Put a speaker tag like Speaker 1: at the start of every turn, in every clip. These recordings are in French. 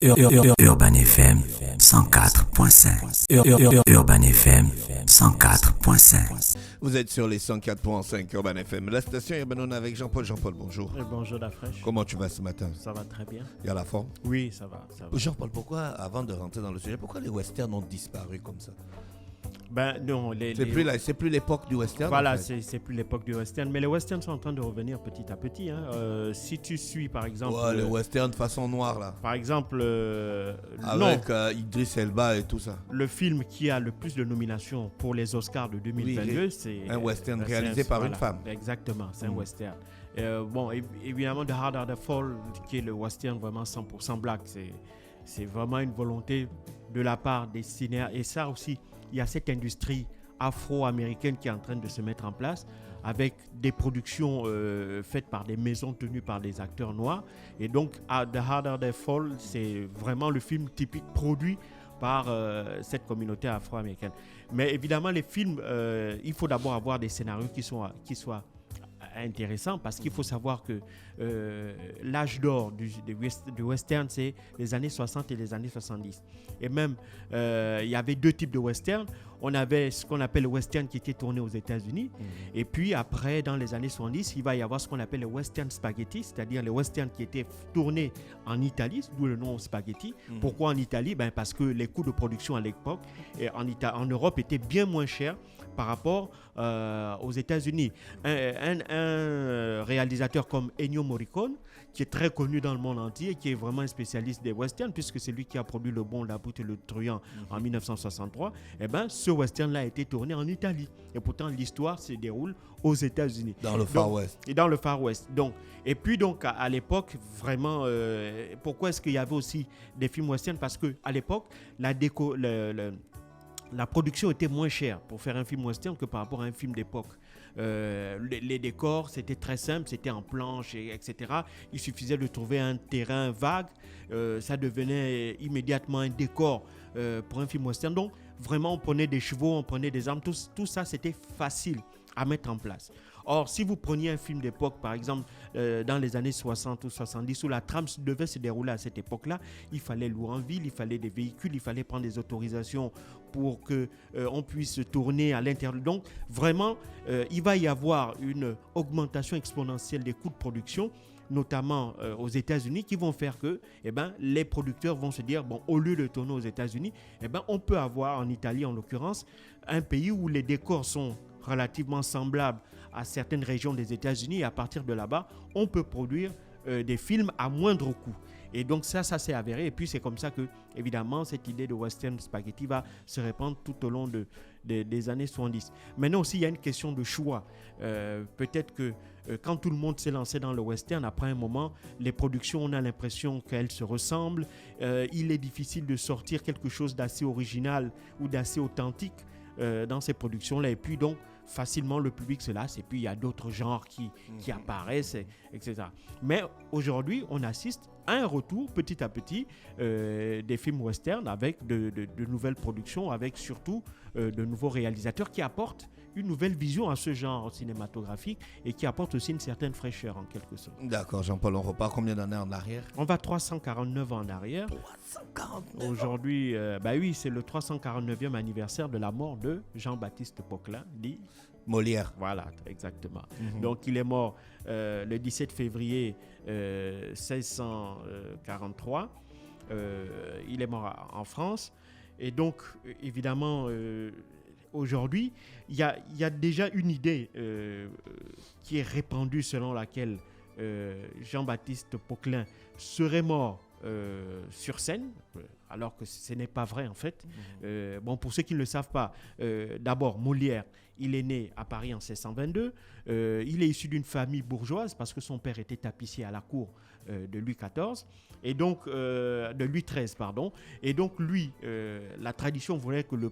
Speaker 1: Urban FM 104.5. Urban FM 104.5.
Speaker 2: Vous êtes sur les 104.5 Urban FM. La station Urban avec Jean-Paul. Jean-Paul, bonjour.
Speaker 3: Bonjour la fraîche.
Speaker 2: Comment tu vas ce matin?
Speaker 3: Ça va très bien.
Speaker 2: Il y a la forme?
Speaker 3: Oui, ça va.
Speaker 2: Jean-Paul, pourquoi, avant de rentrer dans le sujet, pourquoi les westerns ont disparu comme ça?
Speaker 3: Ben non,
Speaker 2: c'est plus l'époque du western.
Speaker 3: Voilà,
Speaker 2: en fait.
Speaker 3: c'est plus l'époque du western. Mais les westerns sont en train de revenir petit à petit. Hein. Si tu suis par exemple...
Speaker 2: Ouais, le western façon noire là.
Speaker 3: Par exemple...
Speaker 2: Avec Idriss Elba et tout ça.
Speaker 3: Le film qui a le plus de nominations pour les Oscars de 2022,
Speaker 2: oui,
Speaker 3: c'est...
Speaker 2: Un western réalisé par une femme.
Speaker 3: Exactement, c'est un western. Bon, évidemment, The Harder the Fall, qui est le western vraiment 100% black, c'est vraiment une volonté de la part des cinéastes. Et ça aussi, il y a cette industrie afro-américaine qui est en train de se mettre en place avec des productions faites par des maisons tenues par des acteurs noirs. Et donc, The Harder They Fall, c'est vraiment le film typique produit par cette communauté afro-américaine. Mais évidemment, les films, il faut d'abord avoir des scénarios qui soient intéressants, parce qu'il faut savoir que l'âge d'or du western, c'est les années 60 et les années 70. Et même, il y avait deux types de western. On avait ce qu'on appelle le western qui était tourné aux États-Unis. Et puis après, dans les années 70, il va y avoir ce qu'on appelle le western spaghetti, c'est-à-dire les westerns qui étaient tournés en Italie, d'où le nom spaghetti. Pourquoi en Italie? Parce que les coûts de production à l'époque en Europe étaient bien moins chers par rapport aux États-Unis. Un réalisateur comme Ennio Morricone, qui est très connu dans le monde entier, qui est vraiment un spécialiste des westerns, puisque c'est lui qui a produit Le Bon, la Brute et le Truand en 1963, ce western-là a été tourné en Italie. Et pourtant, l'histoire se déroule aux États-Unis.
Speaker 2: Dans le Far West.
Speaker 3: Et dans le Far West. Et puis, à l'époque, vraiment, pourquoi est-ce qu'il y avait aussi des films westerns? Parce qu'à l'époque, la production était moins chère pour faire un film western que par rapport à un film d'époque. Les décors, c'était très simple, c'était en planche, etc. Il suffisait de trouver un terrain vague, ça devenait immédiatement un décor pour un film western. Donc, vraiment, on prenait des chevaux, on prenait des armes, tout ça, c'était facile à mettre en place. Or, si vous preniez un film d'époque, par exemple, dans les années 60 ou 70, où la trame devait se dérouler à cette époque-là, il fallait louer en ville, il fallait des véhicules, il fallait prendre des autorisations pour qu'on puisse tourner à l'intérieur. Donc, vraiment, il va y avoir une augmentation exponentielle des coûts de production, notamment aux États-Unis, qui vont faire que les producteurs vont se dire, bon, au lieu de tourner aux États-Unis, on peut avoir en Italie, en l'occurrence, un pays où les décors sont relativement semblables à certaines régions des États-Unis, et à partir de là-bas, on peut produire des films à moindre coût. Et donc ça s'est avéré. Et puis c'est comme ça que, évidemment, cette idée de western spaghetti va se répandre tout au long des années 70. Maintenant aussi, il y a une question de choix. Peut-être que quand tout le monde s'est lancé dans le western, après un moment, les productions, on a l'impression qu'elles se ressemblent. Il est difficile de sortir quelque chose d'assez original ou d'assez authentique dans ces productions-là. Et puis donc, facilement, le public se lasse. Et puis, il y a d'autres genres qui apparaissent, etc. Mais aujourd'hui, on assiste à un retour, petit à petit, des films westerns avec de nouvelles productions, avec surtout de nouveaux réalisateurs qui apportent une nouvelle vision à ce genre cinématographique et qui apportent aussi une certaine fraîcheur, en quelque sorte.
Speaker 2: D'accord, Jean-Paul, on repart combien d'années en arrière?
Speaker 3: On va 349 ans en arrière.
Speaker 2: 349
Speaker 3: Aujourd'hui, oui, c'est le 349e anniversaire de la mort de Jean-Baptiste Poquelin, dit
Speaker 2: Molière.
Speaker 3: Voilà, exactement. Donc, il est mort le 17 février 1643. Il est mort en France. Et donc, évidemment, aujourd'hui, il y a déjà une idée qui est répandue selon laquelle Jean-Baptiste Poquelin serait mort sur scène, alors que ce n'est pas vrai en fait. Pour ceux qui ne le savent pas, d'abord Molière, il est né à Paris en 1622. Il est issu d'une famille bourgeoise parce que son père était tapissier à la cour de Louis XIV et donc de Louis XIII, pardon. Et donc lui, la tradition voulait que le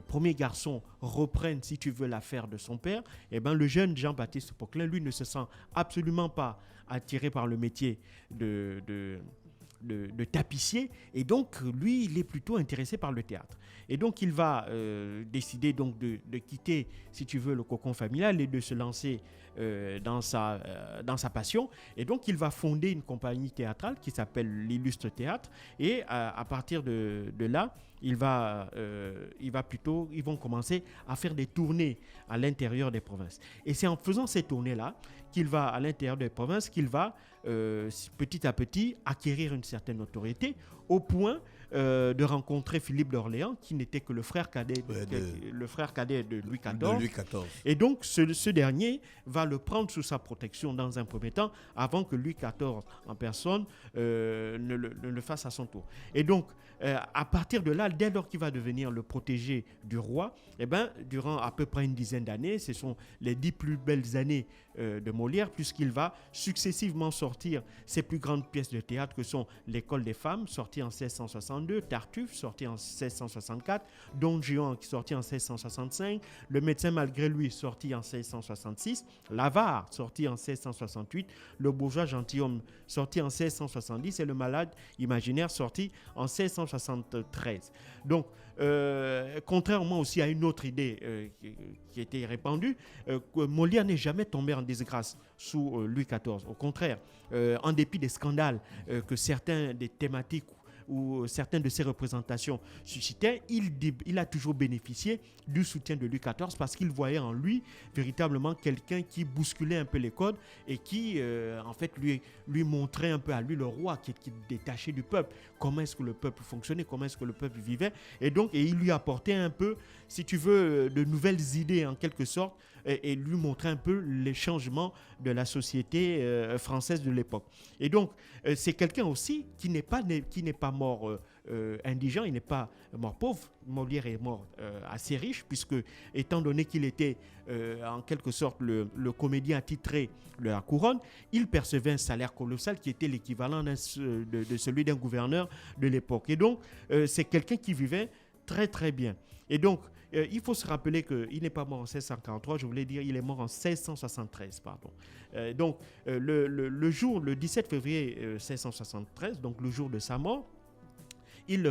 Speaker 3: premier garçon reprenne, si tu veux, l'affaire de son père. Le jeune Jean-Baptiste Poquelin, lui, ne se sent absolument pas attiré par le métier de tapissier, et donc lui il est plutôt intéressé par le théâtre, et donc il va décider donc de quitter, si tu veux, le cocon familial et de se lancer dans sa passion. Et donc, il va fonder une compagnie théâtrale qui s'appelle l'Illustre Théâtre. Et à partir de là, ils vont commencer à faire des tournées à l'intérieur des provinces. Et c'est en faisant ces tournées-là qu'il va, à l'intérieur des provinces, qu'il va petit à petit acquérir une certaine notoriété au point de rencontrer Philippe d'Orléans, qui n'était que le frère cadet de Louis XIV. Et donc, ce dernier va le prendre sous sa protection dans un premier temps, avant que Louis XIV en personne ne le fasse à son tour. Et donc, à partir de là, dès lors qu'il va devenir le protégé du roi, durant à peu près une dizaine d'années, ce sont les 10 plus belles années de Molière, puisqu'il va successivement sortir ses plus grandes pièces de théâtre, que sont L'École des femmes, sortie en 1662, Tartuffe, sorti en 1664, Don Juan, sorti en 1665, Le médecin malgré lui, sorti en 1666, L'Avare, sorti en 1668, Le bourgeois gentilhomme, sorti en 1670, et Le malade imaginaire, sorti en 1673. Donc, contrairement aussi à une autre idée qui était répandue, Molière n'est jamais tombé en disgrâce sous Louis XIV. Au contraire, en dépit des scandales que certains des thématiques ou certaines de ses représentations suscitaient, il a toujours bénéficié du soutien de Louis XIV parce qu'il voyait en lui véritablement quelqu'un qui bousculait un peu les codes et qui, en fait, lui montrait un peu à lui, le roi, qui détachait du peuple, comment est-ce que le peuple fonctionnait, comment est-ce que le peuple vivait. Et il lui apportait un peu, si tu veux, de nouvelles idées en quelque sorte, et lui montrer un peu les changements de la société française de l'époque. Et donc, c'est quelqu'un aussi qui n'est pas mort indigent, il n'est pas mort pauvre. Molière est mort assez riche, puisque, étant donné qu'il était en quelque sorte le comédien attitré de la couronne, il percevait un salaire colossal qui était l'équivalent de celui d'un gouverneur de l'époque. Et donc, c'est quelqu'un qui vivait très très bien. Et donc, il faut se rappeler qu'il n'est pas mort en 1643, je voulais dire, il est mort en 1673, pardon. Donc, le 17 février 1673, donc le jour de sa mort, il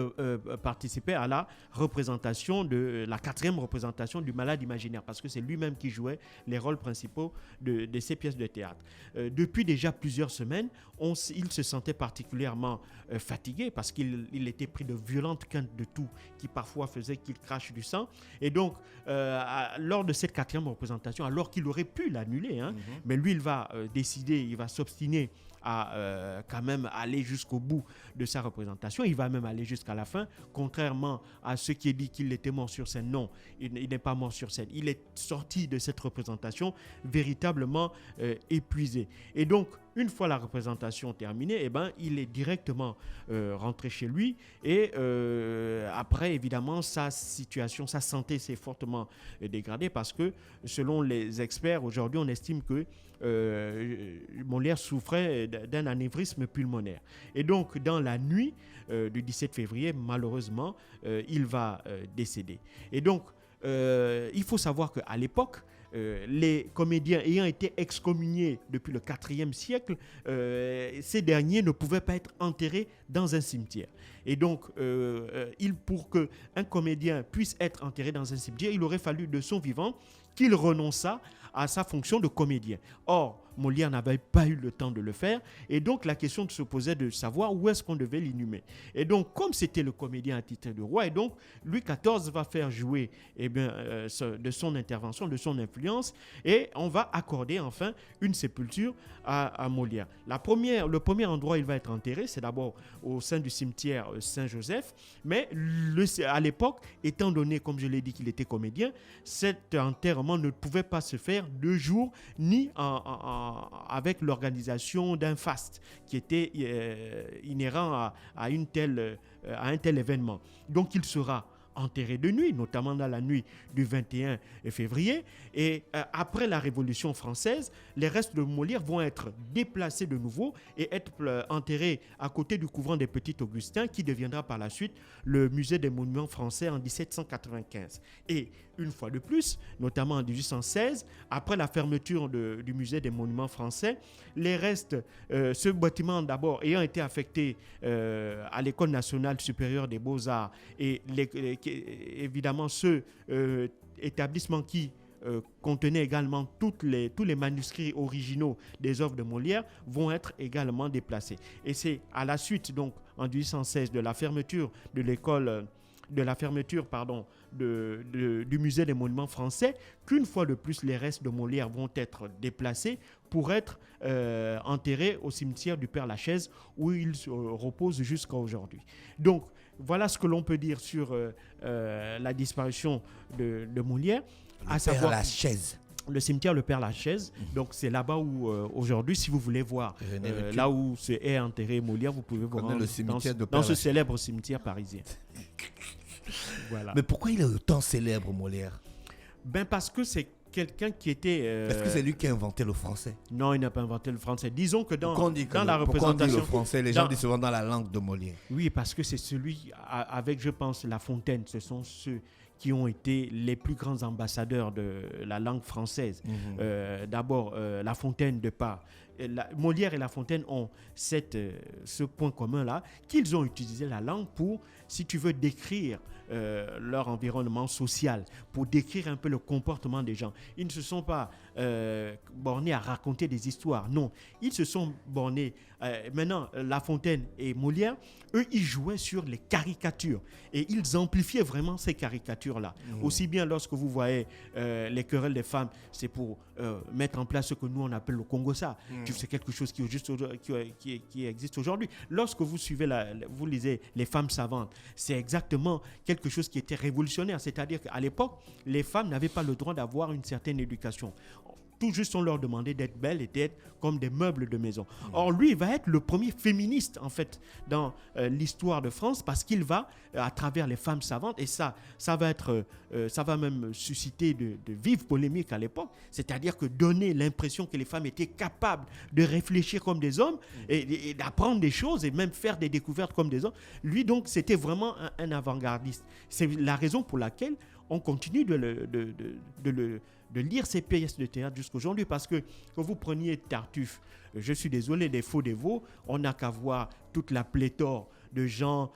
Speaker 3: participait à la représentation la 4e représentation du Malade imaginaire, parce que c'est lui-même qui jouait les rôles principaux de ces pièces de théâtre. Depuis déjà plusieurs semaines, il se sentait particulièrement fatigué parce qu'il était pris de violentes quintes de toux qui parfois faisaient qu'il crache du sang. Et donc, lors de cette 4e représentation, alors qu'il aurait pu l'annuler, mais lui, il va décider, il va s'obstiner à quand même aller jusqu'au bout de sa représentation. Il va même aller jusqu'à la fin, contrairement à ceux qui disent qu'il était mort sur scène. Non, il n'est pas mort sur scène. Il est sorti de cette représentation véritablement épuisé. Et donc, une fois la représentation terminée, il est directement rentré chez lui. Et après, évidemment, sa santé s'est fortement dégradée parce que, selon les experts, aujourd'hui, on estime que Molière souffrait d'un anévrisme pulmonaire. Et donc, dans la nuit du 17 février, malheureusement, il va décéder. Et donc, il faut savoir qu'à l'époque, les comédiens ayant été excommuniés depuis le IVe siècle, ces derniers ne pouvaient pas être enterrés dans un cimetière. Et donc, pour qu'un comédien puisse être enterré dans un cimetière, il aurait fallu de son vivant qu'il renonçât à sa fonction de comédien. Or, Molière n'avait pas eu le temps de le faire, et donc la question se posait de savoir où est-ce qu'on devait l'inhumer. Et donc, comme c'était le comédien attitré du roi, et donc Louis XIV va faire jouer de son intervention, de son influence, et on va accorder enfin une sépulture à Molière. Le premier endroit où il va être enterré, c'est d'abord au sein du cimetière Saint-Joseph, mais à l'époque, étant donné, comme je l'ai dit, qu'il était comédien, cet enterrement ne pouvait pas se faire de jour ni avec l'organisation d'un faste qui était inhérent à un tel événement. Donc il sera enterré de nuit, notamment dans la nuit du 21 février. Et après la Révolution française, les restes de Molière vont être déplacés de nouveau et être enterrés à côté du couvent des Petits Augustins, qui deviendra par la suite le musée des monuments français en 1795. Et une fois de plus, notamment en 1816, après la fermeture du musée des monuments français, les restes, ce bâtiment d'abord ayant été affecté à l'École nationale supérieure des beaux-arts, et évidemment ce établissement qui, contenait également tous les manuscrits originaux des œuvres de Molière vont être également déplacés. Et c'est à la suite, donc, en 1816, de la fermeture de l'école... du musée des monuments français, qu'une fois de plus les restes de Molière vont être déplacés pour être enterrés au cimetière du Père-Lachaise où ils reposent jusqu'à aujourd'hui. Donc voilà ce que l'on peut dire sur la disparition de Molière.
Speaker 4: Le Père-Lachaise.
Speaker 3: Le cimetière Le Père-Lachaise, donc c'est là-bas où aujourd'hui, si vous voulez voir là où est enterré Molière, vous pouvez vous rendre dans ce célèbre cimetière parisien. Voilà.
Speaker 4: Mais pourquoi il est autant célèbre, Molière?
Speaker 3: Ben parce que c'est quelqu'un qui était...
Speaker 4: Est-ce que c'est lui qui a inventé le français?
Speaker 3: Non, il n'a pas inventé le français. Disons que dans la représentation...
Speaker 4: Pourquoi on dit le français? Les gens disent souvent dans la langue de Molière.
Speaker 3: Oui, parce que c'est celui avec, je pense, La Fontaine. Ce sont ceux qui ont été les plus grands ambassadeurs de la langue française. D'abord, La Fontaine de part. Molière et La Fontaine ont ce point commun-là, qu'ils ont utilisé la langue pour, si tu veux, décrire leur environnement social, pour décrire un peu le comportement des gens. Ils ne se sont pas bornés à raconter des histoires, non. Ils se sont bornés... maintenant, La Fontaine et Molière, eux, ils jouaient sur les caricatures et ils amplifiaient vraiment ces caricatures-là. Aussi bien lorsque vous voyez les querelles des femmes, c'est pour mettre en place ce que nous, on appelle le Congossa. C'est quelque chose qui existe aujourd'hui. Lorsque vous vous lisez Les femmes savantes, c'est exactement quelque chose qui était révolutionnaire. C'est-à-dire qu'à l'époque, les femmes n'avaient pas le droit d'avoir une certaine éducation. Tout juste on leur demandait d'être belles et d'être comme des meubles de maison. Or, lui, il va être le premier féministe, en fait, dans l'histoire de France, parce qu'il va, à travers les femmes savantes, et ça va même susciter de vives polémiques à l'époque, c'est-à-dire que donner l'impression que les femmes étaient capables de réfléchir comme des hommes et d'apprendre des choses et même faire des découvertes comme des hommes. Lui, donc, c'était vraiment un avant-gardiste. C'est la raison pour laquelle on continue de lire ces pièces de théâtre jusqu'aujourd'hui, parce que quand vous preniez Tartuffe, je suis désolé, des faux dévots, on n'a qu'à voir toute la pléthore de gens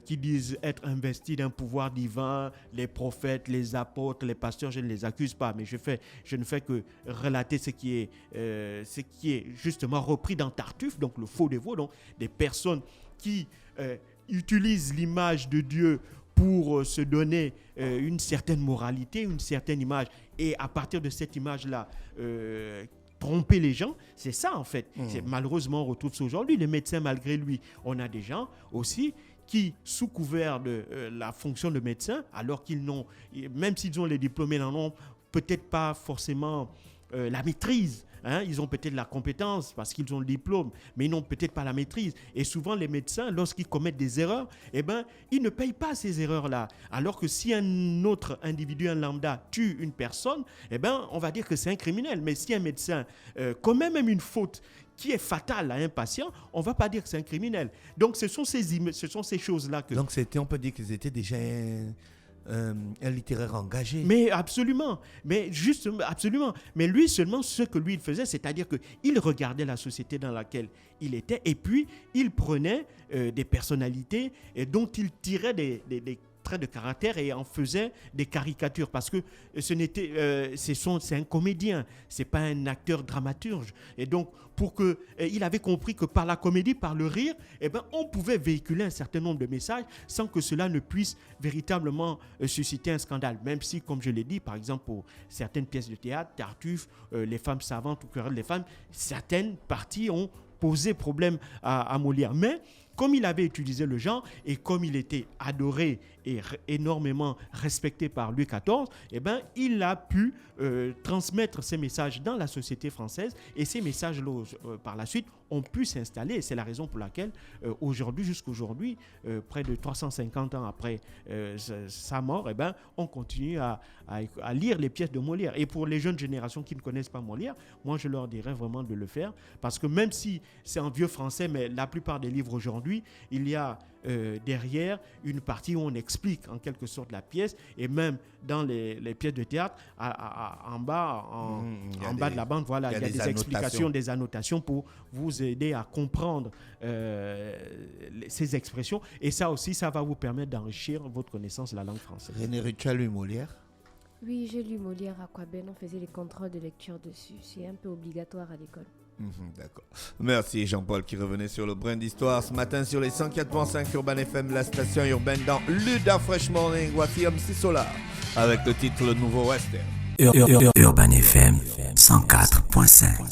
Speaker 3: qui disent être investis d'un pouvoir divin, les prophètes, les apôtres, les pasteurs, je ne les accuse pas, mais je ne fais que relater ce qui est justement repris dans Tartuffe, donc le faux dévot, donc des personnes qui utilisent l'image de Dieu pour se donner une certaine moralité, une certaine image, et à partir de cette image-là, tromper les gens, c'est ça en fait. Malheureusement, on retrouve ça aujourd'hui. Les médecins, malgré lui, on a des gens aussi qui, sous couvert de la fonction de médecin, alors qu'ils n'ont, même s'ils ont les diplômes, ils n'en ont peut-être pas forcément la maîtrise. Ils ont peut-être la compétence parce qu'ils ont le diplôme, mais ils n'ont peut-être pas la maîtrise. Et souvent, les médecins, lorsqu'ils commettent des erreurs, ils ne payent pas ces erreurs-là. Alors que si un autre individu, un lambda, tue une personne, on va dire que c'est un criminel. Mais si un médecin commet même une faute qui est fatale à un patient, on ne va pas dire que c'est un criminel. Donc, ce sont ces choses-là que...
Speaker 4: Donc, on peut dire qu'ils étaient déjà... un littéraire engagé.
Speaker 3: Mais absolument, absolument. Mais lui seulement, ce que lui il faisait, c'est-à-dire qu'il regardait la société dans laquelle il était et puis il prenait des personnalités dont il tirait des traits de caractère et en faisait des caricatures, parce que c'est un comédien, c'est pas un acteur dramaturge. Et donc il avait compris que par la comédie, par le rire, on pouvait véhiculer un certain nombre de messages sans que cela ne puisse véritablement susciter un scandale. Même si, comme je l'ai dit, par exemple pour certaines pièces de théâtre, Tartuffe, Les femmes savantes ou Querelle des femmes, certaines parties ont posé problème à Molière. Mais comme il avait utilisé le genre et comme il était adoré et énormément respecté par Louis XIV, il a pu transmettre ces messages dans la société française, et ces messages-là, par la suite, ont pu s'installer. Et c'est la raison pour laquelle, jusqu'aujourd'hui, près de 350 ans après sa mort, on continue à lire les pièces de Molière. Et pour les jeunes générations qui ne connaissent pas Molière, moi, je leur dirais vraiment de le faire, parce que même si c'est en vieux français, mais la plupart des livres aujourd'hui, il y a derrière une partie où on explique en quelque sorte la pièce, et même dans les pièces de théâtre, en bas de la bande, voilà, il y a des explications, des annotations pour vous aider à comprendre ces expressions, et ça aussi, ça va vous permettre d'enrichir votre connaissance de la langue française.
Speaker 4: René, tu as lu Molière?
Speaker 5: Oui, j'ai lu Molière à Quaben, on faisait les contrôles de lecture dessus. C'est un peu obligatoire à l'école.
Speaker 2: D'accord. Merci Jean-Paul qui revenait sur le brin d'histoire ce matin sur les 104.5 Urban FM, la station urbaine dans Luda Fresh Morning. Voici MC Solar avec le titre Le Nouveau Western.
Speaker 1: Urban FM 104.5.